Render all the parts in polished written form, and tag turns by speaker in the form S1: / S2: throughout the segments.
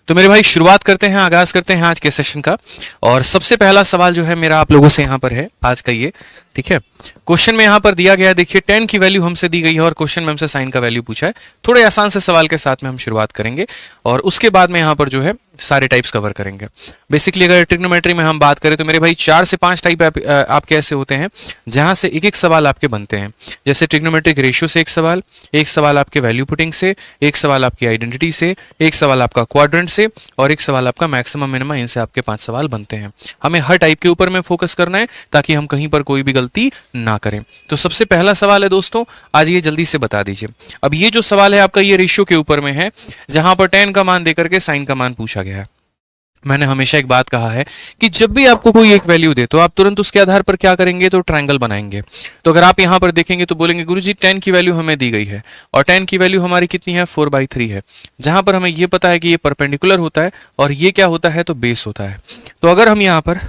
S1: तो मेरे भाई शुरुआत करते हैं, आगाज करते हैं आज के सेशन का। और सबसे पहला सवाल जो है मेरा आप लोगों से यहाँ पर है आज का ये, ठीक है। क्वेश्चन में यहाँ पर दिया गया है, देखिए tan की वैल्यू हमसे दी गई है और क्वेश्चन में हमसे साइन का वैल्यू पूछा है। थोड़े आसान से सवाल के साथ में हम शुरुआत करेंगे और उसके बाद में यहाँ पर जो है सारे टाइप्स कवर करेंगे। बेसिकली अगर ट्रिग्नोमेट्री में हम बात करें तो मेरे भाई 4 से 5 टाइप आपके ऐसे होते हैं जहां से एक एक सवाल आपके बनते हैं। जैसे ट्रिग्नोमेट्रिक रेशियो से एक सवाल आपके वैल्यू पुटिंग से, एक सवाल आपकी आइडेंटिटी से, एक सवाल आपका क्वाड्रेंट से और एक सवाल आपका मैक्सिमम मिनिमम। इनसे आपके 5 सवाल बनते हैं। हमें हर टाइप के ऊपर में फोकस करना है ताकि हम कहीं पर कोई भी गलती ना करें। तो सबसे पहला सवाल है दोस्तों, आज ये जल्दी से बता दीजिए। अब ये जो सवाल है आपका ये रेशियो के ऊपर में है, जहां पर tan का मान देकर के साइन का मान पूछा गया है। मैंने हमेशा एक बात कहा है कि जब भी आपको कोई एक वैल्यू दे तो आप तुरंत उसके आधार पर क्या करेंगे, तो ट्रायंगल बनाएंगे। तो अगर आप यहां पर देखेंगे तो बोलेंगे गुरुजी tan की वैल्यू हमें दी गई है और tan की वैल्यू हमारी कितनी है, 4/3 है। जहां पर हमें ये पता है कि ये परपेंडिकुलर होता है और ये क्या होता है, तो बेस होता है। तो अगर हम यहाँ पर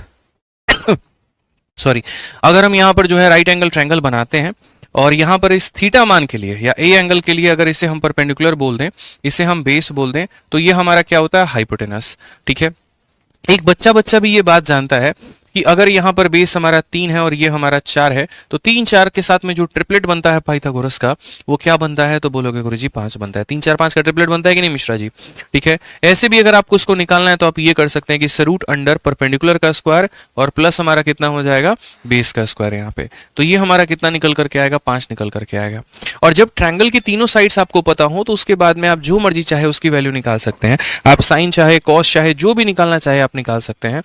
S1: अगर हम यहाँ पर जो है राइट एंगल ट्रायंगल बनाते हैं और यहाँ पर इस थीटा मान के लिए या ए एंगल के लिए अगर इसे हम परपेंडिकुलर बोल दें, इसे हम बेस बोल दें, तो ये हमारा क्या होता है, हाइपोटेनस। ठीक है, एक बच्चा भी ये बात जानता है कि अगर यहाँ पर बेस हमारा 3 है और ये हमारा 4 है, तो 3 4 के साथ में जो ट्रिपलेट बनता है पाइथागोरस का, वो क्या बनता है, तो बोलोगे गुरुजी 5 बनता है। 3 4 5 का ट्रिपलेट बनता है कि नहीं मिश्रा जी? ठीक है, ऐसे भी अगर आपको उसको निकालना है तो आप ये कर सकते हैं कि रूट अंडर परपेंडिकुलर का स्क्वायर और प्लस हमारा कितना हो जाएगा, बेस का स्क्वायर यहाँ पे। तो ये हमारा कितना निकल करके आएगा, 5 निकल करके आएगा। और जब ट्रायंगल की तीनों साइड्स आपको पता हो तो उसके बाद में आप जो मर्जी चाहे उसकी वैल्यू निकाल सकते हैं। आप साइन चाहे कॉस चाहे जो भी निकालना चाहे आप निकाल सकते हैं।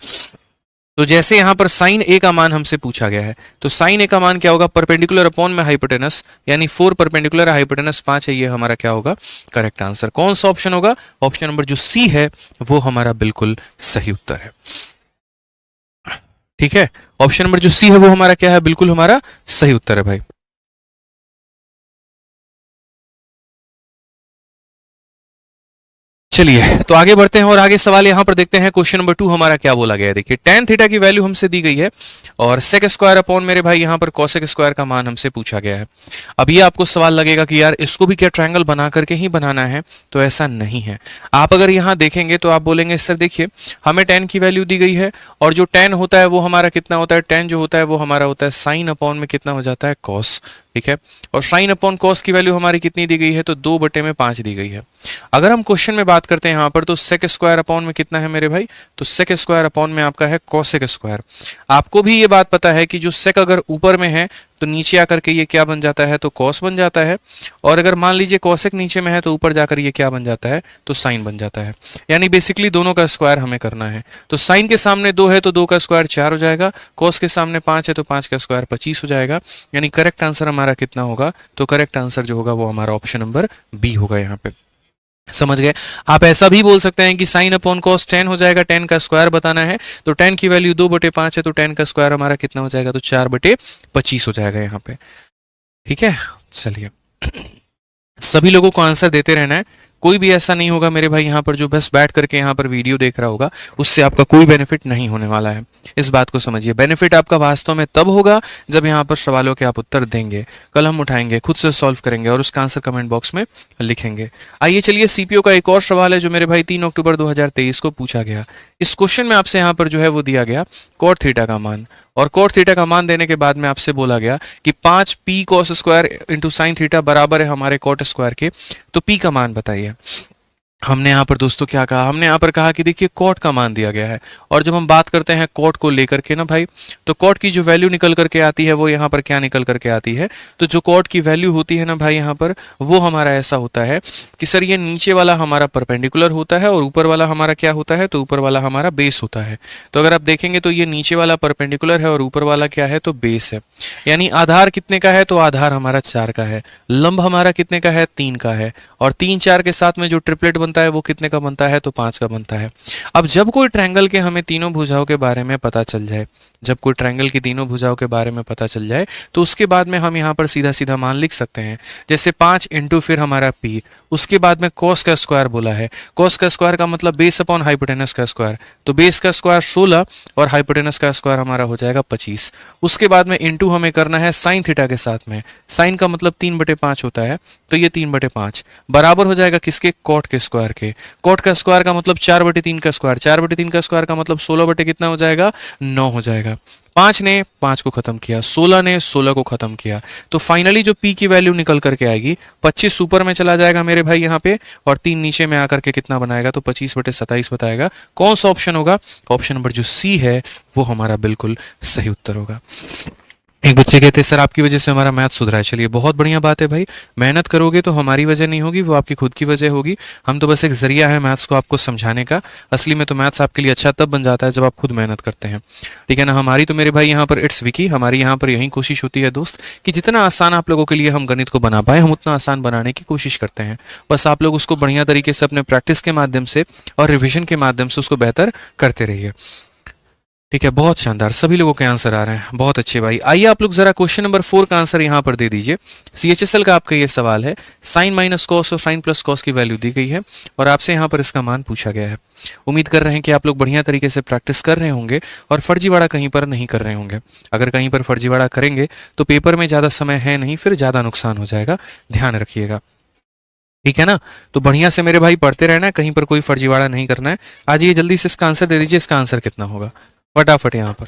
S1: तो जैसे यहां पर साइन ए का मान हमसे पूछा गया है, तो साइन ए का मान क्या होगा, परपेंडिकुलर अपॉन में हाइपोटेनस, यानी 4 परपेंडिकुलर हाइपोटेनस 5 है। ये हमारा क्या होगा, करेक्ट आंसर। कौन सा ऑप्शन होगा, ऑप्शन नंबर जो सी है वो हमारा बिल्कुल सही उत्तर है। ठीक है, ऑप्शन नंबर जो सी है वो हमारा क्या है, बिल्कुल हमारा सही उत्तर है भाई। चलिए तो आगे बढ़ते हैं और आगे सवाल यहां पर देखते हैं। क्वेश्चन नंबर 2 हमारा क्या बोला गया है, देखिए tan थीटा की वैल्यू हमसे दी गई है और sec स्क्वायर अपॉन मेरे भाई यहां पर cosec स्क्वायर का मान हमसे पूछा गया है। अब ये आपको सवाल लगेगा कि यार इसको भी क्या ट्रायंगल बना करके ही बनाना है, तो ऐसा नहीं है। आप अगर यहां देखेंगे तो आप बोलेंगे सर देखिए हमें tan की वैल्यू दी गई है और जो tan होता है वो हमारा कितना होता है, tan जो होता है वो हमारा होता है साइन अपॉन में कितना हो जाता है, cos। ठीक है, और साइन अपॉन कॉस की वैल्यू हमारी कितनी दी गई है, तो 2/5 दी गई है। अगर हम क्वेश्चन में बात करते हैं यहाँ पर, तो सेक स्क्वायर अपॉन में कितना है मेरे भाई, तो सेक स्क्वायर अपॉन में आपका है कॉसेक स्क्वायर। आपको भी ये बात पता है कि जो सेक अगर ऊपर में है तो नीचे आकर के ये क्या बन जाता है, तो कॉस बन जाता है। और अगर मान लीजिए कॉसेक नीचे में है तो ऊपर जाकर ये क्या बन जाता है, तो साइन बन जाता है। यानी बेसिकली दोनों का स्क्वायर हमें करना है। तो साइन के सामने 2 है तो 2 का स्क्वायर 4 हो जाएगा, कॉस के सामने 5 है तो 5 का स्क्वायर 25 हो जाएगा। यानी करेक्ट आंसर हमारा कितना होगा, तो करेक्ट आंसर जो होगा वो हमारा ऑप्शन नंबर बी होगा यहाँ पे। समझ गए? आप ऐसा भी बोल सकते हैं कि साइन अपॉन कॉस tan हो जाएगा, tan का स्क्वायर बताना है तो tan की वैल्यू 2/5 है तो tan का स्क्वायर हमारा कितना हो जाएगा, तो 4/25 हो जाएगा यहाँ पे। ठीक है, चलिए सभी लोगों को आंसर देते रहना है। कोई भी ऐसा नहीं होगा मेरे भाई यहाँ पर जो बस बैठ करके यहाँ पर वीडियो देख रहा होगा, उससे आपका कोई बेनिफिट नहीं होने वाला है। इस बात को समझिए। बेनिफिट आपका वास्तव में तब होगा जब यहाँ पर सवालों के आप उत्तर देंगे, कल हम उठाएंगे, खुद से सॉल्व करेंगे और उसका आंसर कमेंट बॉक्स में लिखेंगे। आइए चलिए सीपीओ का एक और सवाल है जो मेरे भाई 3 अक्टूबर 2023 को पूछा गया। इस क्वेश्चन में आपसे यहाँ पर जो है वो दिया गया कॉट थीटा का मान, और कॉट थीटा का मान देने के बाद में आपसे बोला गया कि 5 p cos square into sine theta बराबर है हमारे कॉट स्क्वायर के, तो p का मान बताइए। हमने यहाँ पर दोस्तों क्या कहा, हमने यहाँ पर कहा कि देखिए कॉट का मान दिया गया है और जब हम बात करते हैं कॉट को लेकर के ना भाई, तो कॉट की जो वैल्यू निकल करके आती है वो यहाँ पर क्या निकल करके आती है, तो जो कॉट की वैल्यू होती है ना भाई यहाँ पर, वो हमारा ऐसा होता है कि सर ये नीचे वाला हमारा परपेंडिकुलर होता है और ऊपर वाला हमारा क्या होता है, तो ऊपर वाला हमारा बेस होता है। तो अगर आप देखेंगे तो ये नीचे वाला परपेंडिकुलर है और ऊपर वाला क्या है, तो बेस है। यानी आधार कितने का है, तो आधार हमारा 4 का है, लंब हमारा कितने का है, 3 का है, और 3 4 के साथ में जो ट्रिपलेट बनता है वो कितने का बनता है, तो 5 का बनता है। अब जब कोई ट्रायंगल के हमें तीनों भुजाओं के बारे में पता चल जाए, जब कोई ट्रायंगल की तीनों भुजाओं के बारे में पता चल जाए, तो उसके बाद में हम यहाँ पर सीधा सीधा मान लिख सकते हैं। जैसे 5 इंटू फिर हमारा p, उसके बाद में cos का स्क्वायर बोला है। cos का स्क्वायर का मतलब बेस अपॉन हाइपोटेनस का स्क्वायर, तो बेस का स्क्वायर 16 और हाइपोटेनस का स्क्वायर हमारा हो जाएगा 25। उसके बाद में इंटू हमें करना है साइन थीटा के साथ में। साइन का मतलब 3/5 होता है, तो ये 3/5 बराबर हो जाएगा किसके, कॉट के स्क्वायर स्क्वायर के। कॉट का स्क्वायर का मतलब 4/3 का स्क्वायर, 4/3 का स्क्वायर का मतलब 16 बटे कितना हो जाएगा, 9 हो जाएगा। 5 ने 5 को खत्म किया, 16 ने 16 को खत्म किया, तो फाइनली जो p की वैल्यू निकल करके आएगी 25 ऊपर में चला जाएगा मेरे भाई यहाँ पे, और 3 नीचे में आकर के कितना बनाएगा, तो 25/27 बताएगा। कौन सा ऑप्शन होगा, ऑप्शन नंबर जो सी है वो हमारा बिल्कुल सही उत्तर होगा। एक बच्चे कहते हैं सर आपकी वजह से हमारा मैथ सुधरा है। चलिए बहुत बढ़िया बात है भाई, मेहनत करोगे तो हमारी वजह नहीं होगी, वो आपकी खुद की वजह होगी। हम तो बस एक जरिया है मैथ्स को आपको समझाने का। असली में तो मैथ्स आपके लिए अच्छा तब बन जाता है जब आप खुद मेहनत करते हैं, ठीक है ना। हमारी तो मेरे भाई यहाँ पर इट्स विकी, हमारी यहाँ पर यही कोशिश होती है दोस्त कि जितना आसान आप लोगों के लिए हम गणित को बना पाए हम उतना आसान बनाने की कोशिश करते हैं। बस आप लोग उसको बढ़िया तरीके से अपने प्रैक्टिस के माध्यम से और रिविजन के माध्यम से उसको बेहतर करते रहिए, ठीक है। बहुत शानदार, सभी लोगों के आंसर आ रहे हैं, बहुत अच्छे भाई। आइए आप लोग जरा क्वेश्चन नंबर 4 का आंसर यहां पर दे दीजिए। CHSL का आपका ये सवाल है, साइन माइनस कॉस और साइन प्लस कॉस की वैल्यू दी गई है और आपसे यहां पर इसका मान पूछा गया है। उम्मीद कर रहे हैं कि आप लोग बढ़िया तरीके से प्रैक्टिस कर रहे होंगे और फर्जीवाड़ा कहीं पर नहीं कर रहे होंगे। अगर कहीं पर फर्जीवाड़ा करेंगे तो पेपर में ज्यादा समय है नहीं, फिर ज्यादा नुकसान हो जाएगा, ध्यान रखिएगा, ठीक है ना। तो बढ़िया से मेरे भाई पढ़ते रहना है, कहीं पर कोई फर्जीवाड़ा नहीं करना है। आज ये जल्दी से इसका आंसर दे दीजिए, इसका आंसर कितना होगा, फटाफट यहाँ पर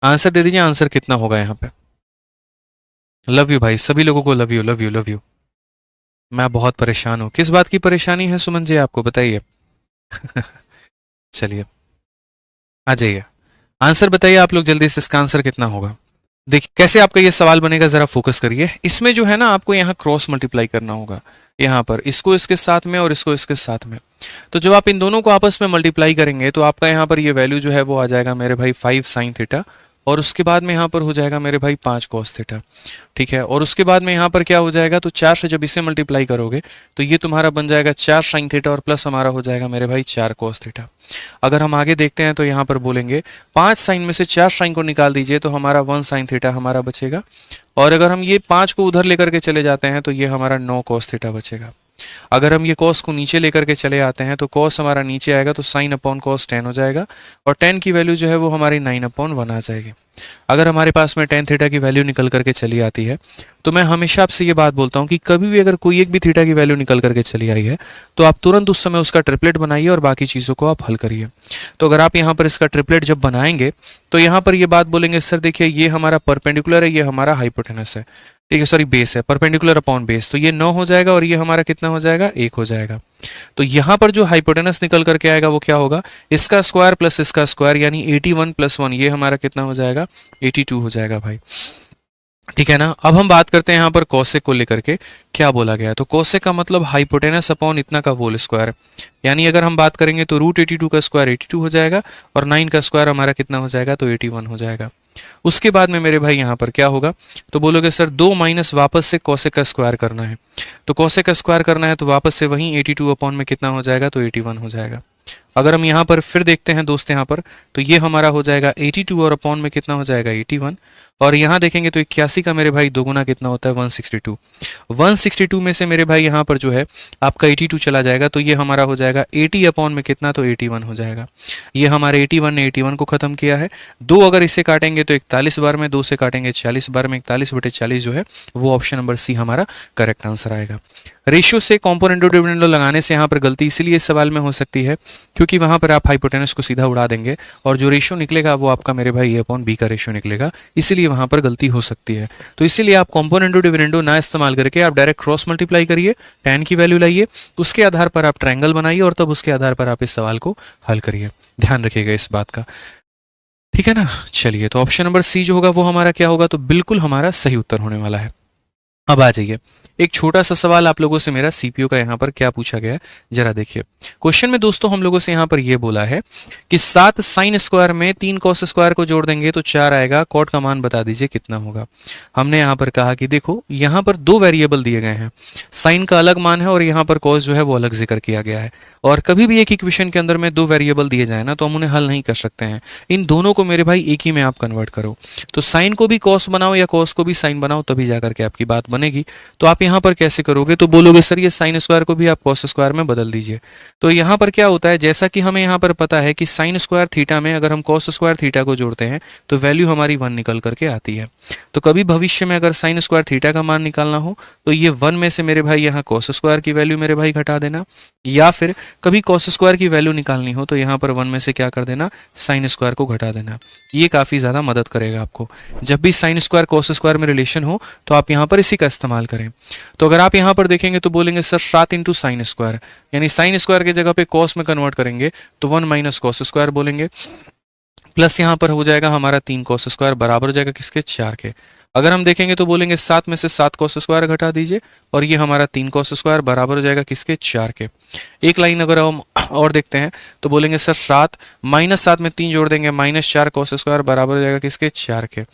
S1: आंसर दे दीजिए, आंसर कितना होगा यहाँ पे। लव यू भाई, सभी लोगों को love you love you love you. मैं बहुत परेशान हूँ, किस बात की परेशानी है सुमन जी आपको बताइए। चलिए आ जाइए, आंसर बताइए आप लोग जल्दी से, इसका आंसर कितना होगा। देखिए कैसे आपका ये सवाल बनेगा, जरा फोकस करिए। इसमें जो है ना आपको यहाँ क्रॉस मल्टीप्लाई करना होगा, यहाँ पर इसको इसके साथ में और इसको इसके साथ में। तो जब आप इन दोनों को आपस में मल्टीप्लाई करेंगे तो आपका यहाँ पर ये वैल्यू जो है वो आ जाएगा मेरे भाई 5 साइन थीटा, और उसके बाद में यहाँ पर हो जाएगा मेरे भाई 5 कॉस थीटा, ठीक है। और उसके बाद में यहाँ पर क्या हो जाएगा, तो 4 से जब इसे मल्टीप्लाई करोगे तो ये तुम्हारा बन जाएगा 4 साइन थीटा और प्लस हमारा हो जाएगा मेरे भाई 4 कॉस थीटा। अगर हम आगे देखते हैं तो यहाँ पर बोलेंगे 5 साइन में से 4 साइन को निकाल दीजिए तो हमारा 1 साइन थीटा हमारा बचेगा, और अगर हम ये 5 को उधर लेकर के चले जाते हैं तो ये हमारा 9 कॉस थीटा बचेगा। अगर हम ये कॉस को नीचे लेकर के चले आते हैं तो कॉस हमारा नीचे आएगा तो साइन अपॉन कॉस 10 हो जाएगा, और 10 की वैल्यू जो है वो हमारी 9/1 आ जाएगी। अगर हमारे पास में tan थीटा की वैल्यू निकल करके चली आती है तो मैं हमेशा आपसे ये बात बोलता हूँ कि कभी भी अगर कोई एक भी थीटा की वैल्यू निकल करके चली आई है तो आप तुरंत उस समय उसका ट्रिपलेट बनाइए और बाकी चीज़ों को आप हल करिए। तो अगर आप यहाँ पर इसका ट्रिपलेट जब बनाएंगे तो यहाँ पर ये बात बोलेंगे सर देखिए ये हमारा परपेंडिकुलर है, ये हमारा हाइपोटेनस है, ठीक है, सॉरी बेस है, परपेंडिकुलर अपॉन बेस, तो ये 9 हो जाएगा और ये हमारा कितना हो जाएगा, 1 हो जाएगा। तो यहाँ पर जो हाइपोटेनस निकल करके आएगा वो क्या होगा, इसका स्क्वायर प्लस इसका स्क्वायर, यानी 81 + 1, ये हमारा कितना हो जाएगा, 82 हो जाएगा भाई, ठीक है ना। अब हम बात करते हैं यहाँ पर कोसेक को लेकर के क्या बोला गया है। तो कोसेक का मतलब हाइपोटेनस अपॉन इतना का होल स्क्वायर, यानी अगर हम बात करेंगे तो √82 का स्क्वायर 82 हो जाएगा और 9 का स्क्वायर हमारा कितना हो जाएगा, तो 81 हो जाएगा। उसके बाद में मेरे भाई यहाँ पर क्या होगा, तो बोलोगे सर 2 माइनस वापस से कोसेक का स्क्वायर करना है, तो कोसेक का स्क्वायर करना है तो वापस से वही 82 अपॉन में कितना हो जाएगा, तो 81 हो जाएगा। अगर हम यहाँ पर फिर देखते हैं दोस्त यहाँ पर, तो ये हमारा हो जाएगा 82 और अपॉन में कितना हो जाएगा, 81, और यहाँ देखेंगे तो 81 का मेरे भाई दोगुना कितना होता है, 162। 162 में से मेरे भाई यहाँ पर जो है आपका 82 चला जाएगा तो ये हमारा हो जाएगा 80 अपॉन में कितना, तो 81 हो जाएगा। ये हमारे 81 ने 81 को खत्म किया है। 2 अगर इससे काटेंगे तो 41 बार में, 2 से काटेंगे 40 बार में, 41/40 जो है वो ऑप्शन नंबर सी हमारा करेक्ट आंसर आएगा। रेशियो से कॉम्पोनेंटो डिविडेंडो लगाने से यहाँ पर गलती इसलिए इस सवाल में हो सकती है क्योंकि वहाँ पर आप हाइपोटेनस को सीधा उड़ा देंगे और जो रेशियो निकलेगा वो आपका मेरे भाई ए अपॉन बी का रेशियो निकलेगा, इसीलिए वहाँ पर गलती हो सकती है। तो इसीलिए आप कॉम्पोनेंटो डिविडेंडो ना इस्तेमाल करके आप डायरेक्ट क्रॉस मल्टीप्लाई करिए, tan की वैल्यू लाइए, उसके आधार पर आप ट्रायंगल बनाइए और तब उसके आधार पर आप इस सवाल को हल करिए। ध्यान रखिएगा इस बात का, ठीक है ना। चलिए तो ऑप्शन नंबर सी जो होगा वो हमारा क्या होगा, तो बिल्कुल हमारा सही उत्तर होने वाला है। अब आ जाइए, एक छोटा सा सवाल आप लोगों से मेरा सीपीयू का यहाँ पर क्या पूछा गया है, जरा देखिए। क्वेश्चन में दोस्तों हम लोगों से यहाँ पर ये बोला है कि 7 साइन स्क्वायर में 3 कॉस स्क्वायर को जोड़ देंगे तो 4 आएगा, कॉट का मान बता दीजिए कितना होगा। हमने यहाँ पर कहा कि देखो यहाँ पर 2 वेरिएबल दिए गए हैं, साइन का अलग मान है और यहाँ पर कॉस जो है वो अलग जिक्र किया गया है। और कभी भी एक इक्वेशन के अंदर में 2 वेरिएबल दिए जाए ना तो हम उन्हें हल नहीं कर सकते हैं, इन दोनों को मेरे भाई एक ही में आप कन्वर्ट करो। तो साइन को भी कॉस बनाओ या कॉस को भी साइन बनाओ, तभी जाकर के आपकी बात बनेगी। तो आप यहाँ पर कैसे करोगे, तो बोलोगे सर ये साइन स्क्वायर को भी आप कॉस स्क्वायर में बदल दीजिए। तो यहाँ पर क्या होता है, जैसा कि हमें यहाँ पर पता है कि साइन स्क्वायर थीटा में अगर हम कॉस स्क्वायर थीटा को जोड़ते हैं तो वैल्यू हमारी 1 निकल करके आती है। तो कभी भविष्य में अगर साइन स्क्वायर थीटा का मान निकालना हो तो ये 1 में से मेरे भाई यहाँ कॉस स्क्वायर की वैल्यू मेरे भाई घटा देना, या फिर कभी कॉस स्क्वायर की वैल्यू निकालनी हो तो यहाँ पर 1 में से क्या कर देना, साइन स्क्वायर को घटा देना। ये काफ़ी ज़्यादा मदद करेगा आपको। जब भी साइन स्क्वायर कॉस स्क्वायर में रिलेशन हो तो आप यहाँ पर इसी का इस्तेमाल करें। तो अगर आप यहाँ पर देखेंगे तो बोलेंगे सर 7 इंटू साइन स्क्वायर, यानी साइन स्क्वायर की जगह पे कॉस में कन्वर्ट करेंगे तो 1 माइनस कॉस स्क्वायर बोलेंगे, प्लस यहाँ पर हो जाएगा हमारा 3 कॉस स्क्वायर बराबर हो जाएगा किसके, 4 के। अगर हम देखेंगे तो बोलेंगे 7 में से 7 कॉस स्क्वायर घटा दीजिए और ये हमारा 3 कॉस स्क्वायर बराबर हो जाएगा किसके, 4 के। एक लाइन अगर हम और देखते हैं तो बोलेंगे सर 7 माइनस 7 में 3 जोड़ देंगे, माइनस 4 कॉस स्क्वायर बराबर हो जाएगा किसके, 4 के।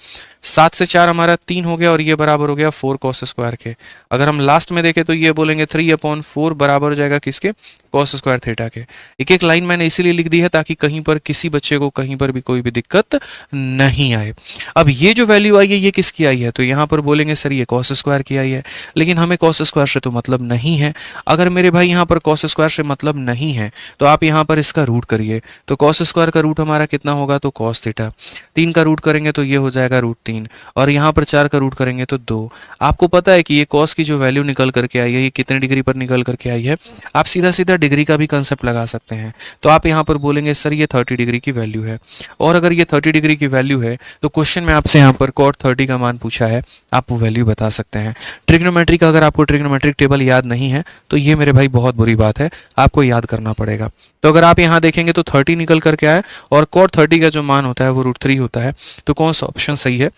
S1: 7 से 4 हमारा 3 हो गया और ये बराबर हो गया 4 कॉस स्क्वायर के। अगर हम लास्ट में देखें तो ये बोलेंगे 3/4 बराबर हो जाएगा किसके, कॉस स्क्वायर थीटा के। एक एक लाइन मैंने इसीलिए लिख दी है ताकि कहीं पर किसी बच्चे को कहीं पर भी कोई भी दिक्कत नहीं आए। अब ये जो वैल्यू आई है ये किसकी आई है, तो यहाँ पर बोलेंगे सर ये कॉस स्क्वायर की आई है, लेकिन हमें कॉस स्क्वायर से तो मतलब नहीं है। अगर मेरे भाई यहाँ पर कॉस स्क्वायर से मतलब नहीं है तो आप यहाँ पर इसका रूट करिए। तो कॉस स्क्वायर का रूट हमारा कितना होगा, तो कॉस थीटा। 3 का रूट करेंगे तो ये हो जाएगा √3 और यहाँ पर 4 का रूट करेंगे तो 2। आपको पता है कि ये कॉस की जो वैल्यू निकल करके आई है ये कितने डिग्री पर निकल करके आई है, आप सीधा सीधा डिग्री का भी कंसेप्ट लगा सकते हैं। तो आप यहाँ पर बोलेंगे सर ये 30 डिग्री की वैल्यू है, और अगर ये 30 डिग्री की वैल्यू है तो क्वेश्चन में आपसे यहाँ पर cot 30 का मान पूछा है, आप वो वैल्यू बता सकते हैं। ट्रिग्नोमेट्री का अगर आपको ट्रिग्नोमेट्रिक टेबल याद नहीं है तो ये मेरे भाई बहुत बुरी बात है, आपको याद करना पड़ेगा। तो अगर आप यहाँ देखेंगे तो 30 निकल करके आए और cot 30 का जो मान होता है वो √3 होता है। तो कौन सा ऑप्शन सही है,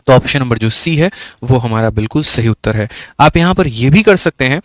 S1: तो ऑप्शन नंबर जो सी है वो हमारा बिल्कुल सही उत्तर है। आप यहाँ पर ये भी कर सकते हैं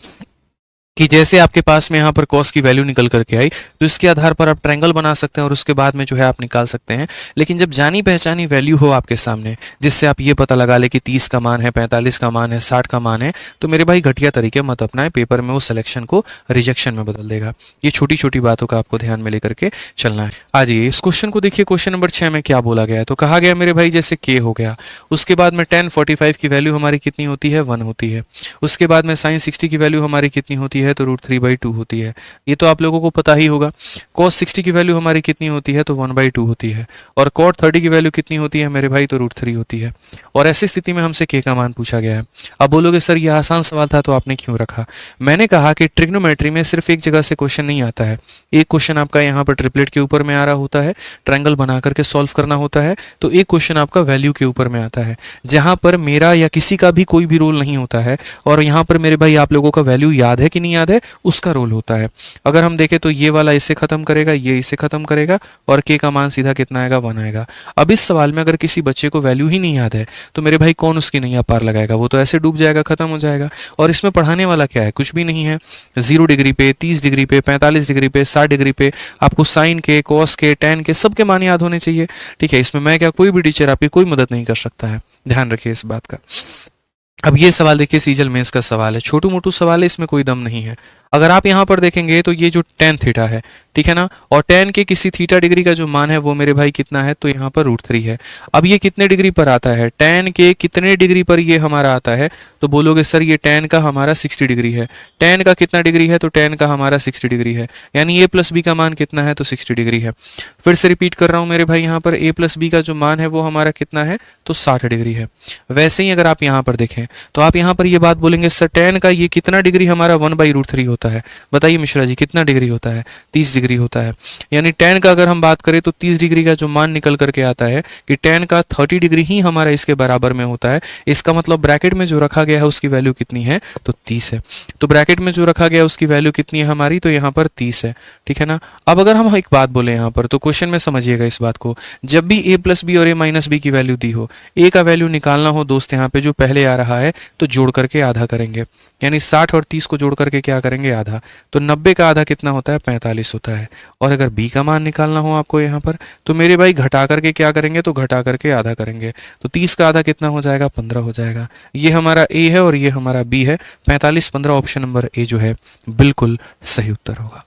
S1: कि जैसे आपके पास में यहाँ पर कॉस की वैल्यू निकल करके आई तो इसके आधार पर आप ट्रायंगल बना सकते हैं और उसके बाद में जो है आप निकाल सकते हैं। लेकिन जब जानी पहचानी वैल्यू हो आपके सामने जिससे आप ये पता लगा ले कि 30 का मान है, 45 का मान है, 60 का मान है, तो मेरे भाई घटिया तरीके मत अपनाएं, पेपर में वो सिलेक्शन को रिजेक्शन में बदल देगा। ये छोटी छोटी बातों का आपको ध्यान में लेकर के चलना है। आ जाइए इस क्वेश्चन को देखिए। क्वेश्चन नंबर 6 में क्या बोला गया है, तो कहा गया मेरे भाई जैसे k हो गया, उसके बाद में tan 45 की वैल्यू हमारी कितनी होती है, 1 होती है। उसके बाद में sin 60 की वैल्यू हमारी कितनी होती है, तो √3/2 होती है। ये तो आप लोगों को पता ही होगा। cos 60 की वैल्यू हमारी कितनी होती है, तो 1/2 होती है। और cot 30 की वैल्यू कितनी होती है मेरे भाई, तो √3 होती है। और ऐसी स्थिति में हमसे k का मान पूछा गया है। अब बोलोगे सर ये आसान सवाल था तो आपने क्यों रखा। मैंने कहा कि ट्रिग्नोमेट्री में सिर्फ एक जगह से क्वेश्चन नहीं आता है। एक क्वेश्चन आपका यहाँ पर ट्रिपलेट के ऊपर में आ रहा होता है, ट्रायंगल बना करके सॉल्व करना होता है, तो एक क्वेश्चन आपका वैल्यू के ऊपर में आता है जहां पर मेरा या किसी का भी कोई भी रोल नहीं होता है। और यहाँ पर मेरे भाई आप लोगों का वैल्यू याद है कि नहीं याद है उसका रोल होता है। अगर हम देखें तो ये वाला इससे खत्म करेगा, ये इससे खत्म करेगा और k का मान सीधा कितना आएगा, 1 आएगा। अब इस सवाल में अगर किसी बच्चे को वैल्यू ही नहीं याद है तो मेरे भाई कौन उसकी नैया पार लगाएगा, वो तो ऐसे डूब जाएगा, खत्म हो जाएगा। और इसमें पढ़ाने वाला क्या है, कुछ भी नहीं है। 0 डिग्री पे, 30 डिग्री पे, 45 डिग्री पे, 60 डिग्री पे आपको साइन के, कॉस के, टैन के सबके मान याद होने चाहिए। ठीक है, इसमें मैं क्या कोई भी टीचर आपकी कोई मदद नहीं कर सकता है, ध्यान रखिए इस बात का। अब ये सवाल देखिए, सीजल मेंस का सवाल है, छोटू मोटू सवाल है, इसमें कोई दम नहीं है। अगर आप यहाँ पर देखेंगे तो ये जो tan थीटा है, ठीक है ना, और tan के किसी थीटा डिग्री का जो मान है वो मेरे भाई कितना है, तो यहाँ पर √3 है। अब ये कितने डिग्री पर आता है, tan के कितने डिग्री पर ये हमारा आता है, तो बोलोगे सर ये tan का हमारा 60 डिग्री है। tan का कितना डिग्री है, तो tan का हमारा 60 डिग्री है, यानी a प्लस बी का मान कितना है, तो 60 डिग्री है। फिर से रिपीट कर रहा हूँ मेरे भाई, यहाँ पर a प्लस बी का जो मान है वो हमारा कितना है, तो 60 डिग्री है। वैसे ही अगर आप यहाँ पर देखें तो आप यहाँ पर ये बात बोलेंगे सर tan का ये कितना डिग्री हमारा 1/√3 होता है। बताइए मिश्रा जी कितना डिग्री होता है, 30 डिग्री होता है। यानी tan का अगर हम बात करें तो 30 डिग्री का जो मान निकल करके आता है कि tan का 30 डिग्री ही हमारा इसके बराबर में होता है। इसका मतलब ब्रैकेट में जो रखा गया है उसकी वैल्यू कितनी है, तो 30 है। तो ब्रैकेट में जो रखा गया है उसकी वैल्यू कितनी है हमारी, तो यहाँ पर 30 है। ठीक है ना। अब अगर हम एक बात बोले यहाँ पर, तो क्वेश्चन में समझिएगा इस बात को, जब भी a प्लस बी और a माइनस बी की वैल्यू दी हो, a का वैल्यू निकालना हो दोस्त, यहाँ पे जो पहले आ रहा है तो जोड़ करके आधा करेंगे, यानी 60 और 30 को जोड़ करके क्या करेंगे, आधा। तो 90 का आधा कितना होता है, 45 होता है। और अगर b का मान निकालना हो आपको यहाँ पर, तो मेरे भाई घटा करके क्या करेंगे, तो घटा करके आधा करेंगे। तो 30 का आधा कितना हो जाएगा, 15 हो जाएगा। ये हमारा a है और ये हमारा b है। 45 15 ऑप्शन नंबर ए जो है बिल्कुल सही उत्तर होगा।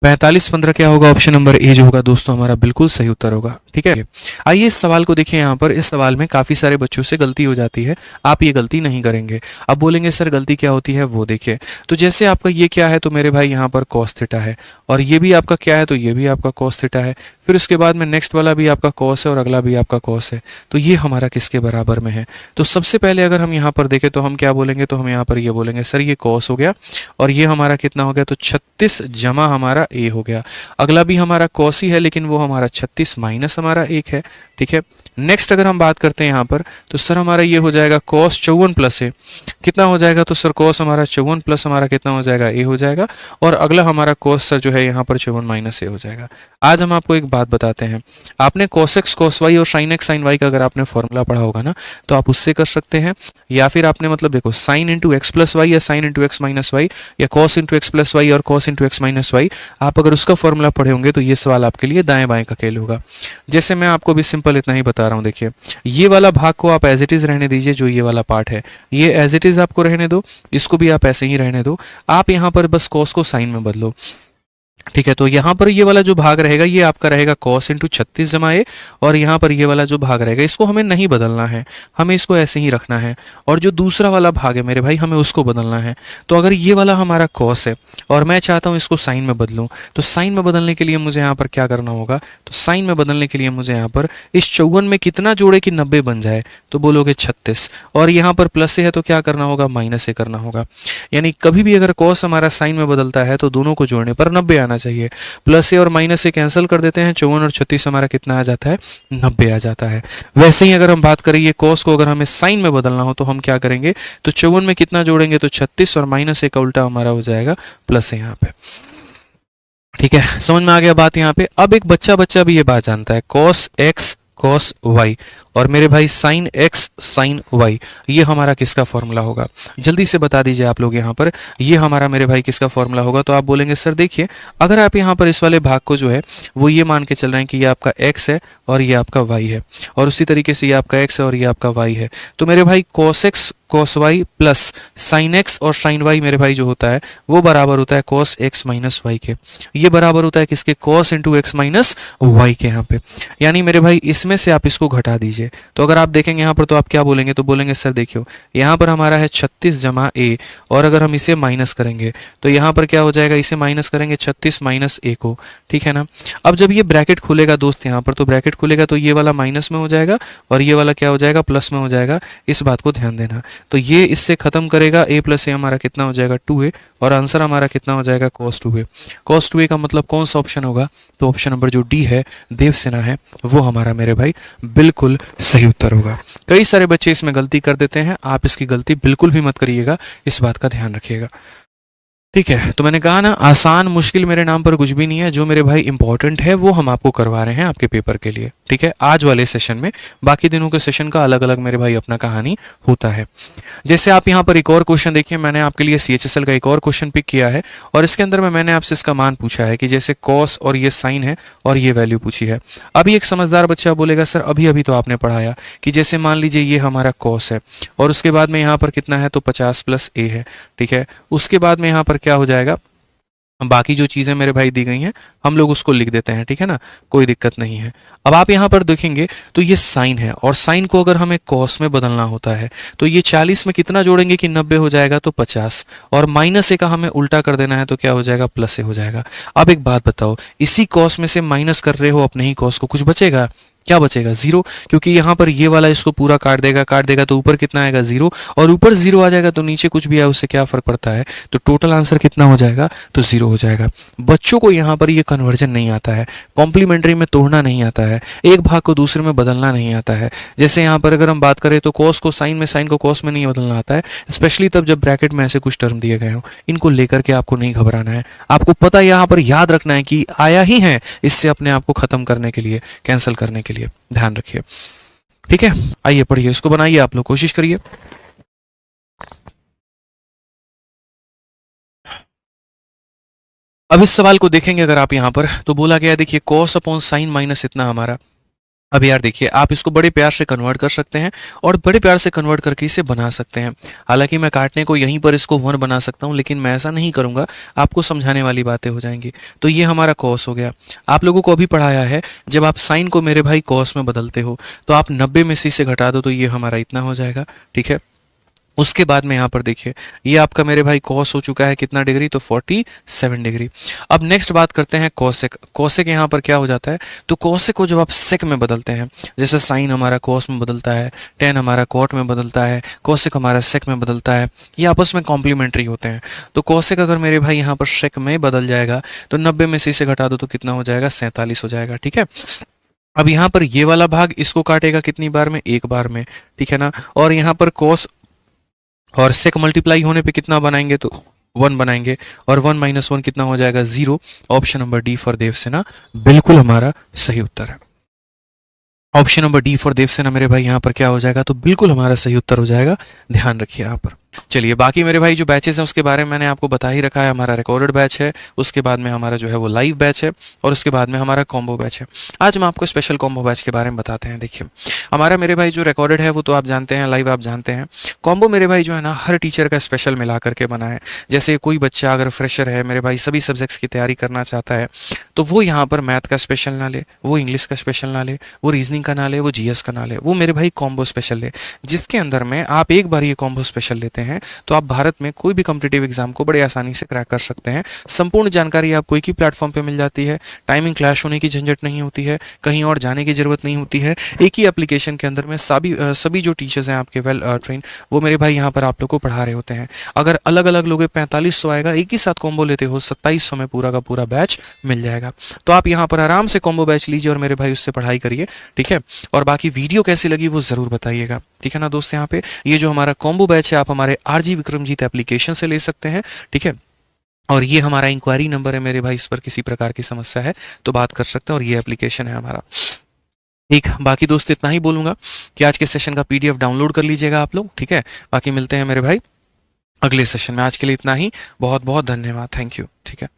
S1: 45 15 क्या होगा, ऑप्शन नंबर ए जो होगा दोस्तों हमारा बिल्कुल सही उत्तर होगा। ठीक है, आइए इस सवाल को देखिए। यहाँ पर इस सवाल में काफी सारे बच्चों से गलती हो जाती है, आप ये गलती नहीं करेंगे। अब बोलेंगे सर गलती क्या होती है, वो देखिए। तो जैसे आपका ये क्या है, तो मेरे भाई यहाँ पर cos थीटा है, और ये भी आपका क्या है, तो ये भी आपका cos थीटा है। फिर उसके बाद में नेक्स्ट वाला भी आपका cos है और अगला भी आपका cos है। तो ये हमारा किसके बराबर में है? तो सबसे पहले अगर हम यहाँ पर देखें तो हम क्या बोलेंगे, तो हम यहाँ पर ये बोलेंगे सर ये cos हो गया, और ये हमारा कितना हो गया, तो 36 जमा हमारा a हो गया। अगला भी हमारा cos ही है, लेकिन वो हमारा 36 माइनस हमारा 1 है। ठीक है, नेक्स्ट अगर हम बात करते हैं यहाँ पर, तो सर हमारा ये हो जाएगा cos 54 प्लस ए, कितना हो जाएगा, तो सर cos हमारा 54 प्लस हमारा कितना हो जाएगा, a हो जाएगा। और अगला हमारा cos सर जो है यहाँ पर 54 माइनस a हो जाएगा। आज हम आपको एक बात बताते हैं, आपने cos x cos y और sin x sin y का अगर आपने फॉर्मूला पढ़ा होगा ना, तो आप उससे कर सकते हैं, या फिर आपने मतलब देखो sin into X plus Y या sin into X minus Y या cos into X plus Y और cos into X minus Y, आप अगर उसका फॉर्मूला पढ़े होंगे तो ये सवाल आपके लिए दाएं बाएं का खेल होगा। जैसे मैं आपको भी सिंपल इतना ही बता रहा हूँ, देखिए ये वाला भाग को आप एज इट इज रहने दीजिए, जो ये वाला पार्ट है ये एज इट इज आपको रहने दो, इसको भी आप ऐसे ही रहने दो। आप यहाँ पर बस cos को sin में बदलो। ठीक है, तो यहाँ पर ये वाला जो भाग रहेगा ये आपका रहेगा cos इंटू 36 जमा ए, और यहाँ पर ये वाला जो भाग रहेगा इसको हमें नहीं बदलना है, हमें इसको ऐसे ही रखना है। और जो दूसरा वाला भाग है मेरे भाई, हमें उसको बदलना है। तो अगर ये वाला हमारा cos है और मैं चाहता हूँ इसको sin में बदलूँ, तो sin में बदलने के लिए मुझे यहाँ पर क्या करना होगा, तो sin में बदलने के लिए मुझे यहाँ पर इस 54 में कितना जोड़े कि 90 बन जाए, तो बोलोगे 36, और यहाँ पर प्लस से है तो क्या करना होगा, माइनस से करना होगा। यानी कभी भी अगर cos हमारा sin में बदलता है तो दोनों को जोड़ने पर 90 आना चाहिए। प्लस से और माइनस से कैंसिल कर देते हैं, 54 और 36 हमारा कितना आ जाता है, 90 आ जाता है। वैसे ही अगर हम बात करें ये cos को अगर हमें sin में बदलना हो तो हम क्या करेंगे, तो 54 में कितना जोड़ेंगे, तो 36, और माइनस से का उल्टा हमारा हो जाएगा प्लस से यहाँ पे। ठीक है, समझ में आ गया बात यहाँ पे। अब एक बच्चा भी ये बात जानता है, cos x cos y और मेरे भाई sin x sin y, ये हमारा किसका फॉर्मूला होगा, जल्दी से बता दीजिए आप लोग। यहाँ पर ये हमारा मेरे भाई किसका फॉर्मूला होगा, तो आप बोलेंगे सर देखिए, अगर आप यहाँ पर इस वाले भाग को जो है वो ये मान के चल रहे हैं कि ये आपका x है और ये आपका y है, और उसी तरीके से ये आपका x है और ये आपका y है, तो मेरे भाई cos x cos y plus sin x और sin y मेरे भाई जो होता है वो बराबर होता है cos x माइनस y के। ये बराबर होता है किसके, cos into X minus y के। यहाँ पे यानी मेरे भाई इसमें से आप इसको घटा दीजिए, तो अगर आप देखेंगे यहाँ पर तो आप क्या बोलेंगे, तो बोलेंगे सर देखियो यहाँ पर हमारा है 36 जमा a, और अगर हम इसे माइनस करेंगे तो यहाँ पर क्या हो जाएगा, इसे माइनस करेंगे 36 माइनस a को। ठीक है ना, अब जब ये ब्रैकेट खुलेगा दोस्त यहाँ पर, तो ब्रैकेट खुलेगा तो ये वाला माइनस में हो जाएगा और ये वाला क्या हो जाएगा, प्लस में हो जाएगा। इस बात को ध्यान देना। तो ये इससे खत्म करेगा, a प्लस ए हमारा कितना हो जाएगा 2a, और आंसर हमारा कितना हो जाएगा cos 2a। cos 2a का मतलब कौन सा ऑप्शन होगा, तो ऑप्शन नंबर जो डी है देवसेना है वो हमारा मेरे भाई बिल्कुल सही उत्तर होगा। कई सारे बच्चे इसमें गलती कर देते हैं, आप इसकी गलती बिल्कुल भी मत करिएगा, इस बात का ध्यान रखिएगा। ठीक है, तो मैंने कहा ना आसान मुश्किल मेरे नाम पर कुछ भी नहीं है, जो मेरे भाई इंपॉर्टेंट है वो हम आपको करवा रहे हैं आपके पेपर के लिए। ठीक है, आज वाले सेशन में, बाकी दिनों के सेशन का अलग अलग मेरे भाई अपना कहानी होता है। जैसे आप यहाँ पर एक और क्वेश्चन देखिए, मैंने आपके लिए CHSL का एक और क्वेश्चन पिक किया है, और इसके अंदर में मैंने आपसे इसका मान पूछा है कि जैसे cos और ये sin है और ये वैल्यू पूछी है। अभी एक समझदार बच्चा बोलेगा सर अभी अभी तो आपने पढ़ाया कि जैसे मान लीजिए ये हमारा cos है और उसके बाद में यहाँ पर कितना है, तो 50 प्लस a है। ठीक है, उसके बाद में यहाँ पर क्या हो जाएगा, बाकी जो चीजें मेरे भाई दी गई हैं हम लोग उसको लिख देते हैं। ठीक है ना, कोई दिक्कत नहीं है। अब आप यहाँ पर देखेंगे तो ये साइन है, और साइन को अगर हमें कॉस में बदलना होता है तो ये 40 में कितना जोड़ेंगे कि 90 हो जाएगा, तो 50, और माइनस ए का हमें उल्टा कर देना है तो क्या हो जाएगा, प्लस ए हो जाएगा। अब एक बात बताओ, इसी कॉस में से माइनस कर रहे हो अपने ही कॉस को, कुछ बचेगा, क्या बचेगा, जीरो, क्योंकि यहाँ पर ये वाला इसको पूरा काट देगा तो ऊपर कितना आएगा, जीरो, और ऊपर जीरो आ जाएगा तो नीचे कुछ भी है उससे क्या फर्क पड़ता है, तो टोटल आंसर कितना हो जाएगा, तो जीरो हो जाएगा। बच्चों को यहाँ पर ये कन्वर्जन नहीं आता है, कॉम्प्लीमेंट्री में तोड़ना नहीं आता है, एक भाग को दूसरे में बदलना नहीं आता है। जैसे यहाँ पर अगर हम बात करें तो कॉस को साइन में, साइन को कॉस में नहीं बदलना आता है, स्पेशली तब जब ब्रैकेट में ऐसे कुछ टर्म दिए गए हो। इनको लेकर के आपको नहीं घबराना है, आपको पता यहाँ पर याद रखना है कि आया ही है, इससे अपने आप को खत्म करने के लिए, कैंसिल करने के लिए ध्यान रखिए। ठीक है, आइए पढ़िए, इसको बनाइए, आप लोग कोशिश करिए। अब इस सवाल को देखेंगे अगर आप यहां पर, तो बोला गया देखिए cos अपॉन साइन माइनस इतना हमारा, अब यार देखिए, आप इसको बड़े प्यार से कन्वर्ट कर सकते हैं और बड़े प्यार से कन्वर्ट करके इसे बना सकते हैं। हालांकि मैं काटने को यहीं पर इसको 1 बना सकता हूं, लेकिन मैं ऐसा नहीं करूंगा, आपको समझाने वाली बातें हो जाएंगी। तो ये हमारा कॉस हो गया। आप लोगों को अभी पढ़ाया है, जब आप साइन को मेरे भाई कॉस में बदलते हो तो आप 90 में से इसे घटा दो तो ये हमारा इतना हो जाएगा, ठीक है। उसके बाद में यहाँ पर देखिए, ये आपका मेरे भाई कॉस हो चुका है कितना डिग्री, तो 47 डिग्री। अब नेक्स्ट बात करते हैं कोसेक। कोसेक यहाँ पर क्या हो जाता है, तो कोसेक को जब आप सेक में बदलते हैं, जैसे साइन हमारा कॉस में बदलता है, टेन हमारा कॉट में बदलता है, कोसेक हमारा सेक में बदलता है, ये आपस में कॉम्प्लीमेंट्री होते हैं। तो कोसेक अगर मेरे भाई यहाँ पर सेक में बदल जाएगा तो 90 में से इसे घटा दो तो कितना हो जाएगा, 47 हो जाएगा, ठीक है। अब यहाँ पर ये वाला भाग इसको काटेगा कितनी बार में, एक बार में, ठीक है ना। और यहाँ पर कॉस और सेक मल्टीप्लाई होने पे कितना बनाएंगे, तो 1 बनाएंगे, और 1 - 1 कितना हो जाएगा, 0। Option number D for Devsena बिल्कुल हमारा सही उत्तर है। Option number D for Devsena मेरे भाई यहाँ पर क्या हो जाएगा, तो बिल्कुल हमारा सही उत्तर हो जाएगा, ध्यान रखिए यहाँ पर। चलिए, बाकी मेरे भाई जो बैचेस हैं उसके बारे में मैंने आपको बता ही रखा है। हमारा रिकॉर्डेड बैच है, उसके बाद में हमारा जो है वो लाइव बैच है, और उसके बाद में हमारा कॉम्बो बैच है। आज हम आपको स्पेशल कॉम्बो बैच के बारे में बताते हैं। देखिए, हमारा मेरे भाई जो रिकॉर्डेड है वो तो आप जानते हैं, लाइव आप जानते हैं। कॉम्बो मेरे भाई जो है ना, हर टीचर का स्पेशल मिला करके बना है। जैसे कोई बच्चा अगर फ्रेशर है मेरे भाई, सभी सब्जेक्ट्स की तैयारी करना चाहता है, तो वो यहाँ पर मैथ का स्पेशल ना ले, वो इंग्लिश का स्पेशल ना ले, वो रीजनिंग का ना ले, वो जीएस का ना ले, वो मेरे भाई कॉम्बो स्पेशल ले, जिसके अंदर में आप एक बार ये कॉम्बो स्पेशल लेते हैं तो आप भारत में कोई भी कॉम्पिटिटिव एग्जाम को बड़े आसानी से क्रैक कर सकते हैं। संपूर्ण जानकारी आपको एक ही प्लेटफॉर्म पे मिल जाती है, टाइमिंग क्लैश होने की झंझट नहीं होती है, कहीं और जाने की जरूरत नहीं होती है। एक ही एप्लीकेशन के अंदर में सभी जो टीचर्स हैं आपके वेल ट्रेन, वो मेरे भाई यहाँ पर आप लोग को पढ़ा रहे होते हैं। अगर अलग अलग लोग 4500 आएगा, एक ही साथ कॉम्बो लेते हो 2700 में पूरा का पूरा बैच मिल जाएगा। तो आप यहाँ पर आराम से कॉम्बो बैच लीजिए और मेरे भाई उससे पढ़ाई करिए, ठीक है। और बाकी वीडियो कैसी लगी वो जरूर बताइएगा, ठीक है ना दोस्त। यहाँ पे ये जो हमारा कॉम्बो बैच है आप हमारे आरजी विक्रमजीत एप्लीकेशन से ले सकते हैं, ठीक है। और ये हमारा इंक्वायरी नंबर है मेरे भाई, इस पर किसी प्रकार की समस्या है तो बात कर सकते हैं, और ये एप्लीकेशन है हमारा, ठीक। बाकी दोस्त इतना ही बोलूंगा कि आज के सेशन का पीडीएफ डाउनलोड कर लीजिएगा आप लोग, ठीक है। बाकी मिलते हैं मेरे भाई अगले सेशन में। आज के लिए इतना ही, बहुत बहुत धन्यवाद, थैंक यू, ठीक है।